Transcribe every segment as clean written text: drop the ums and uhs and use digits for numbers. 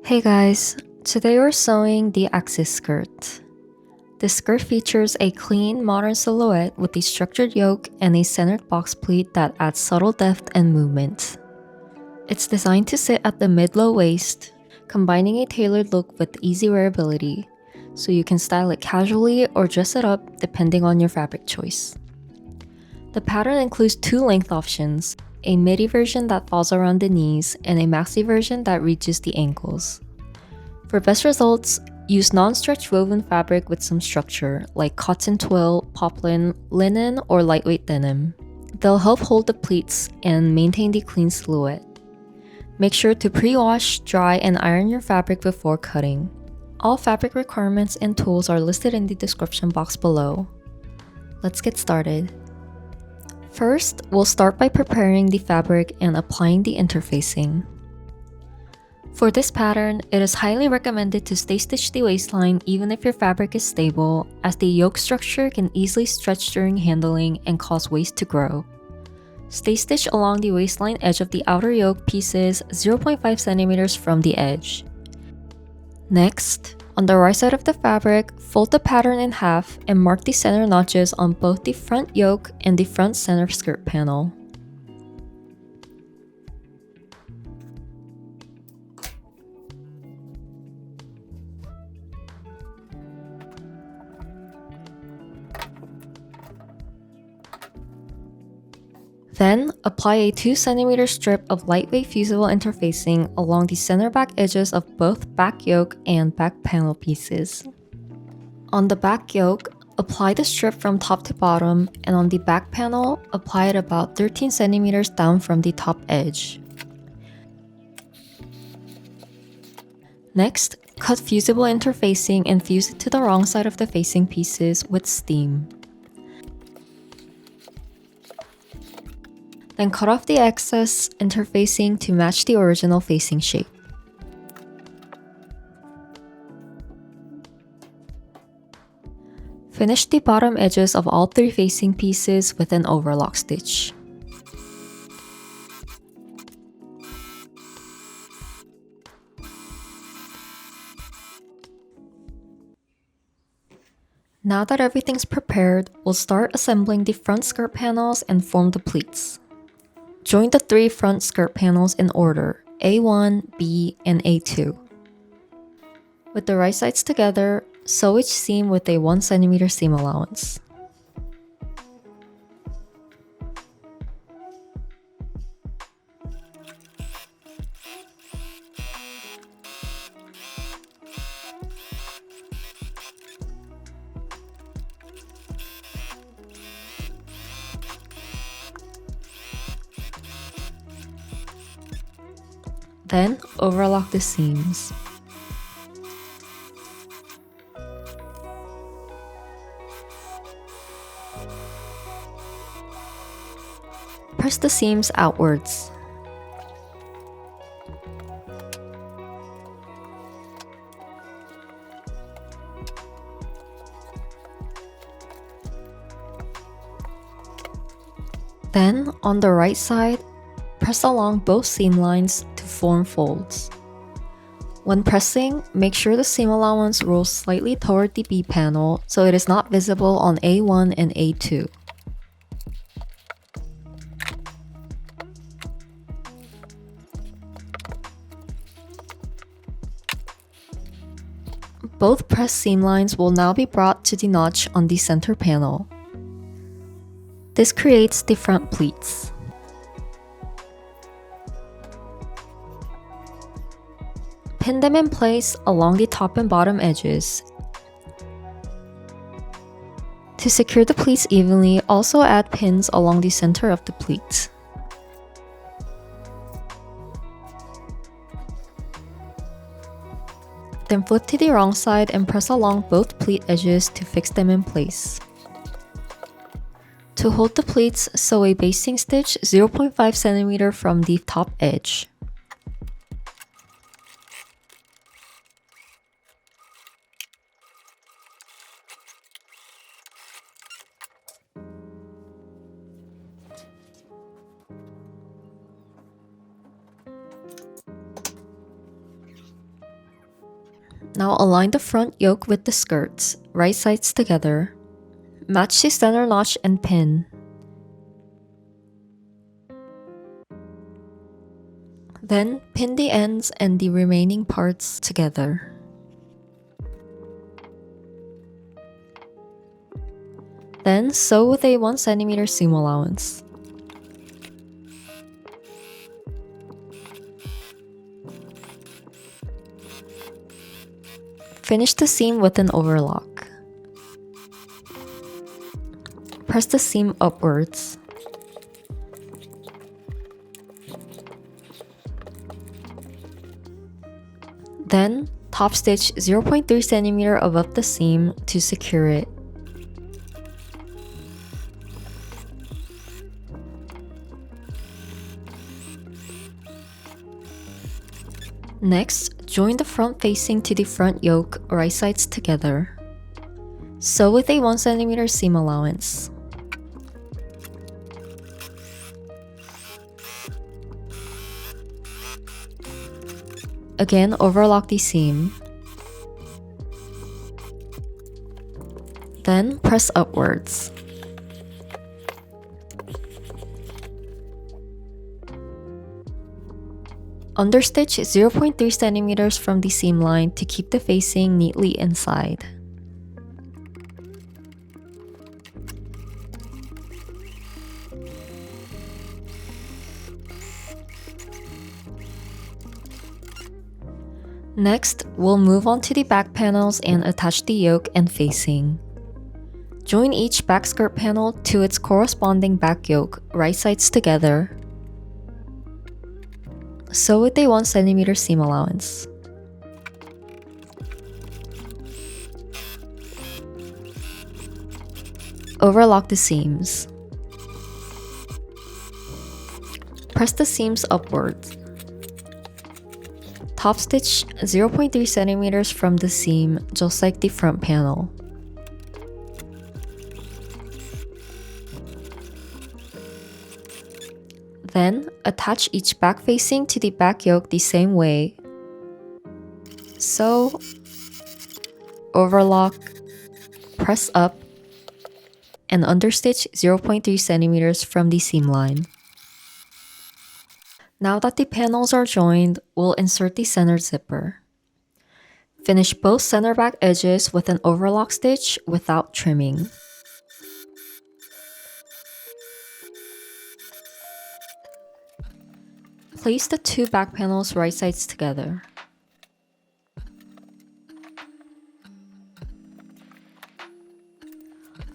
Hey guys, today we're sewing the Axis skirt. This skirt features a clean, modern silhouette with a structured yoke and a centered box pleat that adds subtle depth and movement. It's designed to sit at the mid-low waist, combining a tailored look with easy wearability, so you can style it casually or dress it up depending on your fabric choice. The pattern includes two length options, a MIDI version that falls around the knees and a MAXI version that reaches the ankles. For best results, use non-stretch woven fabric with some structure, like cotton twill, poplin, linen, or lightweight denim. They'll help hold the pleats and maintain the clean silhouette. Make sure to pre-wash, dry, and iron your fabric before cutting. All fabric requirements and tools are listed in the description box below. Let's get started. First, we'll start by preparing the fabric and applying the interfacing. For this pattern, it is highly recommended to stay stitch the waistline even if your fabric is stable, as the yoke structure can easily stretch during handling and cause waist to grow. Stay stitch along the waistline edge of the outer yoke pieces 0.5 cm from the edge. Next, on the right side of the fabric, fold the pattern in half and mark the center notches on both the front yoke and the front center skirt panel. Then, apply a 2 cm strip of lightweight fusible interfacing along the center back edges of both back yoke and back panel pieces. On the back yoke, apply the strip from top to bottom, and on the back panel, apply it about 13 cm down from the top edge. Next, cut fusible interfacing and fuse it to the wrong side of the facing pieces with steam. Then cut off the excess interfacing to match the original facing shape. Finish the bottom edges of all three facing pieces with an overlock stitch. Now that everything's prepared, we'll start assembling the front skirt panels and form the pleats. Join the three front skirt panels in order, A1, B, and A2. With the right sides together, sew each seam with a 1 cm seam allowance. Then, overlock the seams. Press the seams outwards. Then, on the right side, press along both seam lines to form folds. When pressing, make sure the seam allowance rolls slightly toward the B panel so it is not visible on A1 and A2. Both pressed seam lines will now be brought to the notch on the center panel. This creates the front pleats. Pin them in place along the top and bottom edges. To secure the pleats evenly, also add pins along the center of the pleat. Then flip to the wrong side and press along both pleat edges to fix them in place. To hold the pleats, sew a basting stitch 0.5 cm from the top edge. Now align the front yoke with the skirts, right sides together. Match the center notch and pin. Then pin the ends and the remaining parts together. Then sew with a 1 cm seam allowance. Finish the seam with an overlock. Press the seam upwards. Then, top stitch 0.3 cm above the seam to secure it. Next, join the front facing to the front yoke, right sides together. Sew with a 1 cm seam allowance. Again, overlock the seam. Then press upwards. Understitch 0.3 cm from the seam line to keep the facing neatly inside. Next, we'll move on to the back panels and attach the yoke and facing. Join each back skirt panel to its corresponding back yoke, right sides together. Sew with a 1 cm seam allowance. Overlock the seams. Press the seams upwards. Top stitch 0.3 cm from the seam, just like the front panel. Then, attach each back facing to the back yoke the same way. Sew, overlock, press up, and understitch 0.3 cm from the seam line. Now that the panels are joined, we'll insert the center zipper. Finish both center back edges with an overlock stitch without trimming. Place the two back panels right sides together.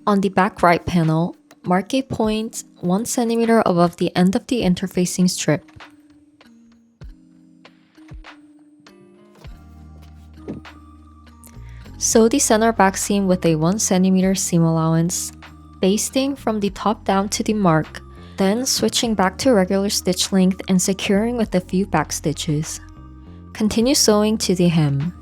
On the back right panel, mark a point 1 cm above the end of the interfacing strip. Sew the center back seam with a 1 cm seam allowance, basting from the top down to the mark, then switching back to regular stitch length and securing with a few back stitches. Continue sewing to the hem.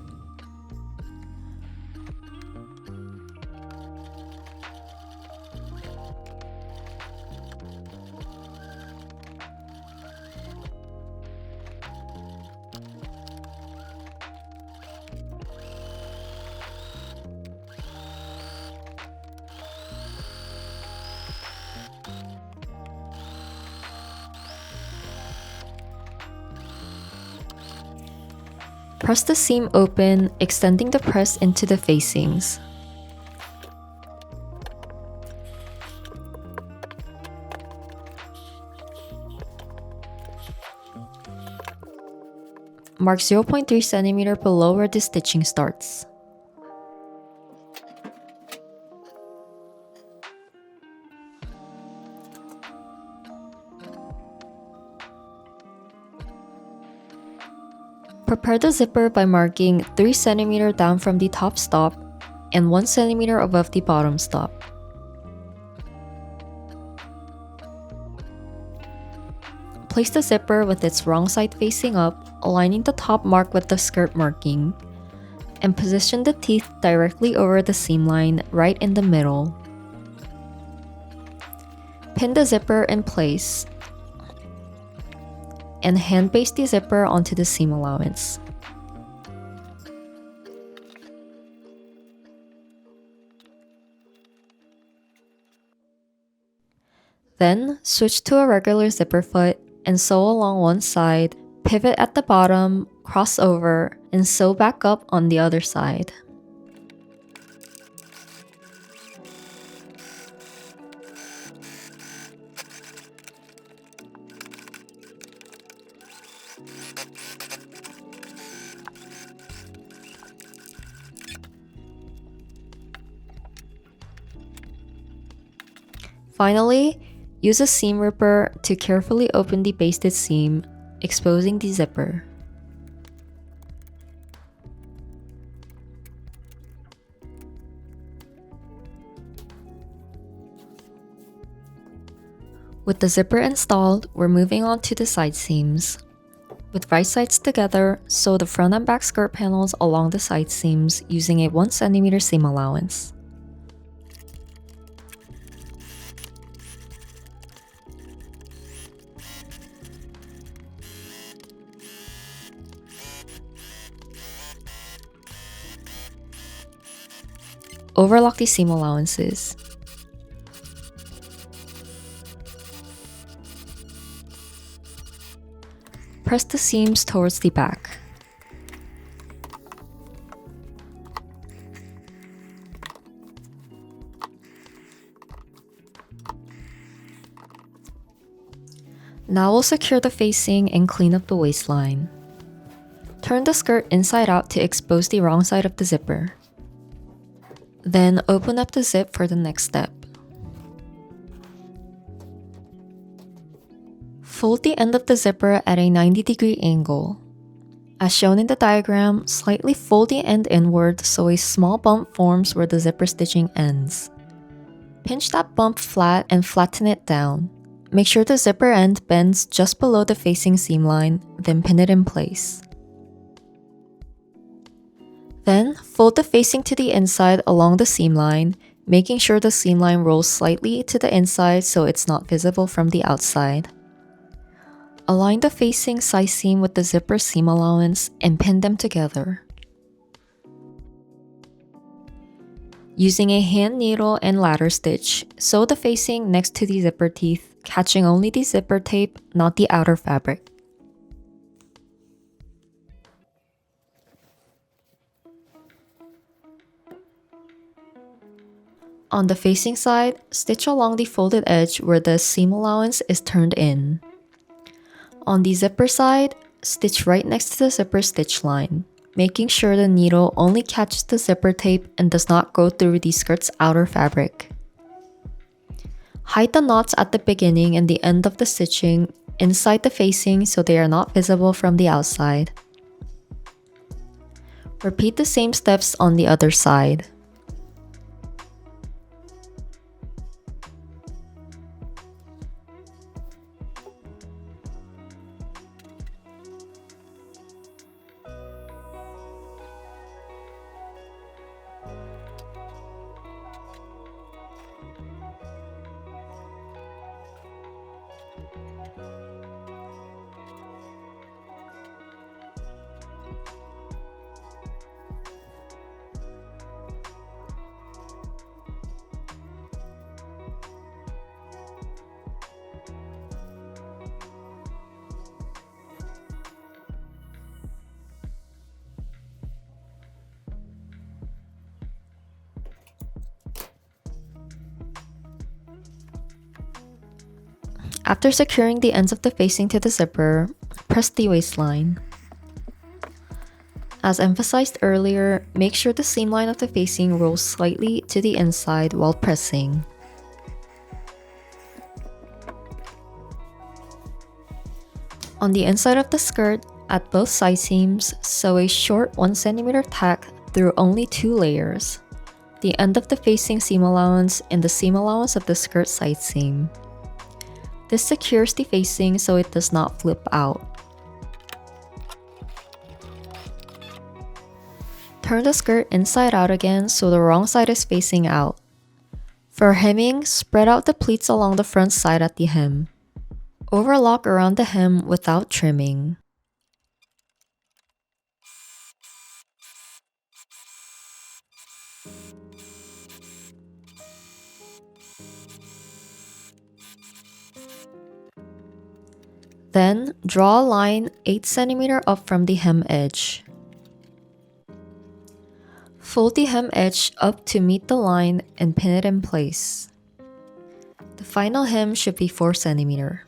Press the seam open, extending the press into the facings. Mark 0.3 cm below where the stitching starts. Prepare the zipper by marking 3 cm down from the top stop and 1 cm above the bottom stop. Place the zipper with its wrong side facing up, aligning the top mark with the skirt marking, and position the teeth directly over the seam line right in the middle. Pin the zipper in place and hand baste the zipper onto the seam allowance. Then, switch to a regular zipper foot and sew along one side, pivot at the bottom, cross over, and sew back up on the other side. Finally, use a seam ripper to carefully open the basted seam, exposing the zipper. With the zipper installed, we're moving on to the side seams. With right sides together, sew the front and back skirt panels along the side seams using a 1 cm seam allowance. Overlock the seam allowances. Press the seams towards the back. Now we'll secure the facing and clean up the waistline. Turn the skirt inside out to expose the wrong side of the zipper. Then open up the zip for the next step. Fold the end of the zipper at a 90-degree angle. As shown in the diagram, slightly fold the end inward so a small bump forms where the zipper stitching ends. Pinch that bump flat and flatten it down. Make sure the zipper end bends just below the facing seam line, then pin it in place. Then, fold the facing to the inside along the seam line, making sure the seam line rolls slightly to the inside so it's not visible from the outside. Align the facing side seam with the zipper seam allowance and pin them together. Using a hand needle and ladder stitch, sew the facing next to the zipper teeth, catching only the zipper tape, not the outer fabric. On the facing side, stitch along the folded edge where the seam allowance is turned in. On the zipper side, stitch right next to the zipper stitch line, making sure the needle only catches the zipper tape and does not go through the skirt's outer fabric. Hide the knots at the beginning and the end of the stitching inside the facing so they are not visible from the outside. Repeat the same steps on the other side. After securing the ends of the facing to the zipper, press the waistline. As emphasized earlier, make sure the seam line of the facing rolls slightly to the inside while pressing. On the inside of the skirt, at both side seams, sew a short 1 cm tack through only 2 layers, the end of the facing seam allowance and the seam allowance of the skirt side seam. This secures the facing so it does not flip out. Turn the skirt inside out again so the wrong side is facing out. For hemming, spread out the pleats along the front side at the hem. Overlock around the hem without trimming. Then, draw a line 8 cm up from the hem edge. Fold the hem edge up to meet the line and pin it in place. The final hem should be 4 cm.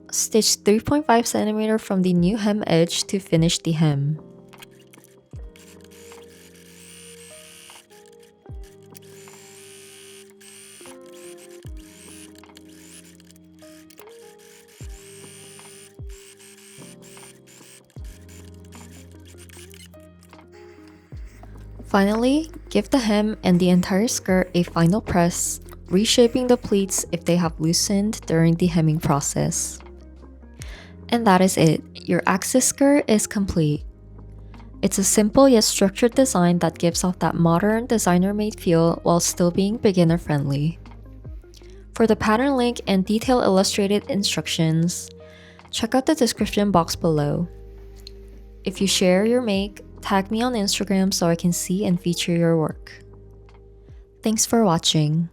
Stitch 3.5 cm from the new hem edge to finish the hem. Finally, give the hem and the entire skirt a final press, reshaping the pleats if they have loosened during the hemming process. And that is it. Your axis skirt is complete. It's a simple yet structured design that gives off that modern, designer-made feel while still being beginner-friendly. For the pattern link and detailed illustrated instructions, check out the description box below. If you share your make, tag me on Instagram so I can see and feature your work. Thanks for watching.